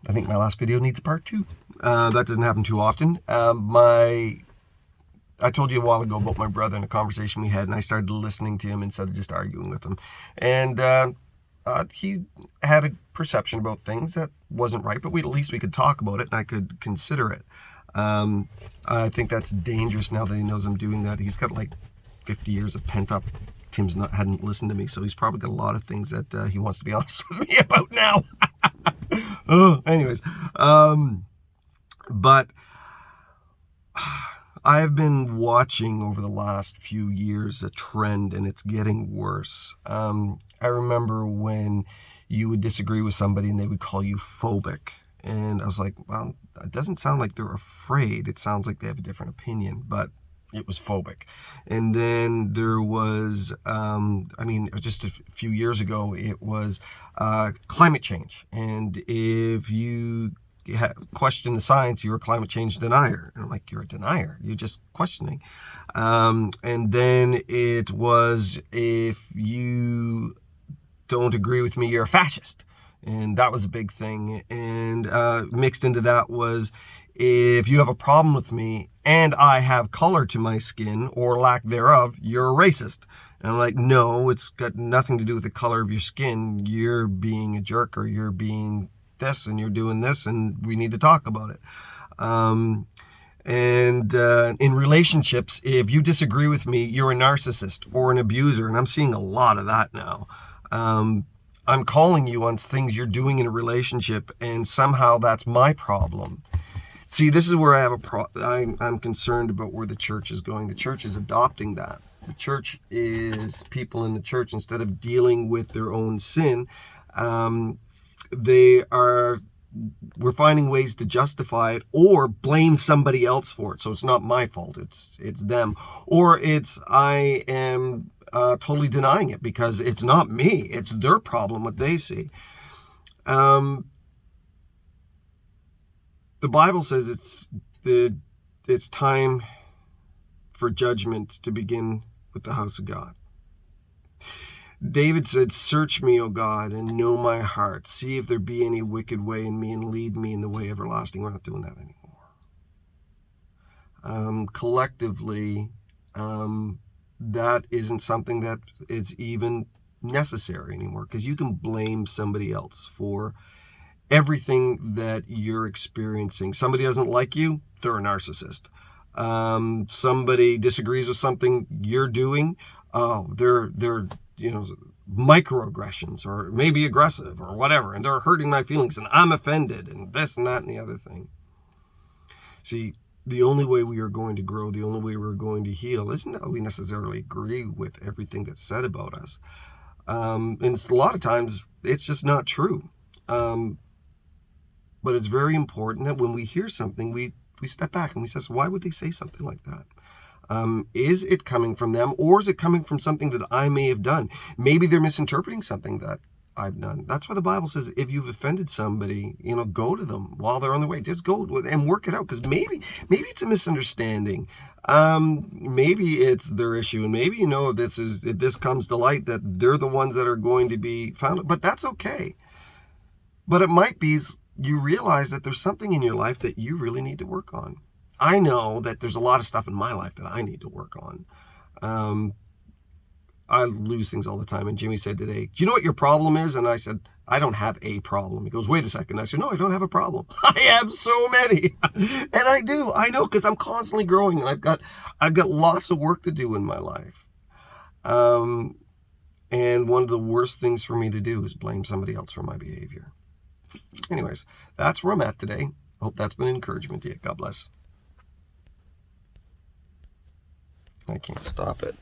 I think my last video needs a part 2. That doesn't happen too often. I told you a while ago about my brother and a conversation we had, and I started listening to him instead of just arguing with him. And he had a perception about things that wasn't right, but at least we could talk about it, and I could consider it. I think that's dangerous now that he knows I'm doing that. He's got like 50 years of pent up. Hadn't listened to me, so he's probably got a lot of things that he wants to be honest with me about now. Anyways, but I've been watching over the last few years a trend, and it's getting worse. I remember when you would disagree with somebody and they would call you phobic. And I was like, well, it doesn't sound like they're afraid. It sounds like they have a different opinion, but it was phobic. And then there was, just a few years ago, it was climate change. And if you question the science, you're a climate change denier. And I'm like, you're a denier. You're just questioning. And then it was, if you don't agree with me, you're a fascist. And that was a big thing. And mixed into that was, if you have a problem with me and I have color to my skin or lack thereof, you're a racist. And I'm like, no, it's got nothing to do with the color of your skin. You're being a jerk, or you're being this, and you're doing this, and we need to talk about it. In relationships, if you disagree with me, you're a narcissist or an abuser. And I'm seeing a lot of that now. I'm calling you on things you're doing in a relationship, and somehow that's my problem. See, this is where I have I'm concerned about where the church is going. The church is adopting that. The church is, people in the church, instead of dealing with their own sin, we're finding ways to justify it or blame somebody else for it. So it's not my fault, it's them. Or it's, I am totally denying it because it's not me, it's their problem, what they see. The Bible says it's time for judgment to begin with the house of God. David said, search me, O God, and know my heart. See if there be any wicked way in me, and lead me in the way everlasting. We're not doing that anymore. Collectively, that isn't something that is even necessary anymore, because you can blame somebody else for everything that you're experiencing. Somebody doesn't like you, they're a narcissist. Somebody disagrees with something you're doing, they're microaggressions, or maybe aggressive or whatever, and they're hurting my feelings, and I'm offended, and this and that and the other thing. See, the only way we are going to grow, the only way we're going to heal, isn't that we necessarily agree with everything that's said about us. And a lot of times it's just not true. But it's very important that when we hear something, we step back and we say, why would they say something like that? Is it coming from them, or is it coming from something that I may have done? Maybe they're misinterpreting something that I've done. That's why the Bible says, if you've offended somebody, go to them while they're on the way. Just go and work it out, because maybe it's a misunderstanding. Maybe it's their issue, and maybe if this comes to light, that they're the ones that are going to be found. But that's okay. But it might be you realize that there's something in your life that you really need to work on. I know that there's a lot of stuff in my life that I need to work on. I lose things all the time. And Jimmy said today, do you know what your problem is? And I said, I don't have a problem. He goes, wait a second. I said, no, I don't have a problem. I have so many. And I do. I know, because I'm constantly growing, and I've got lots of work to do in my life. And one of the worst things for me to do is blame somebody else for my behavior. Anyways, that's where I'm at today. Hope that's been an encouragement to you. God bless. I can't stop it.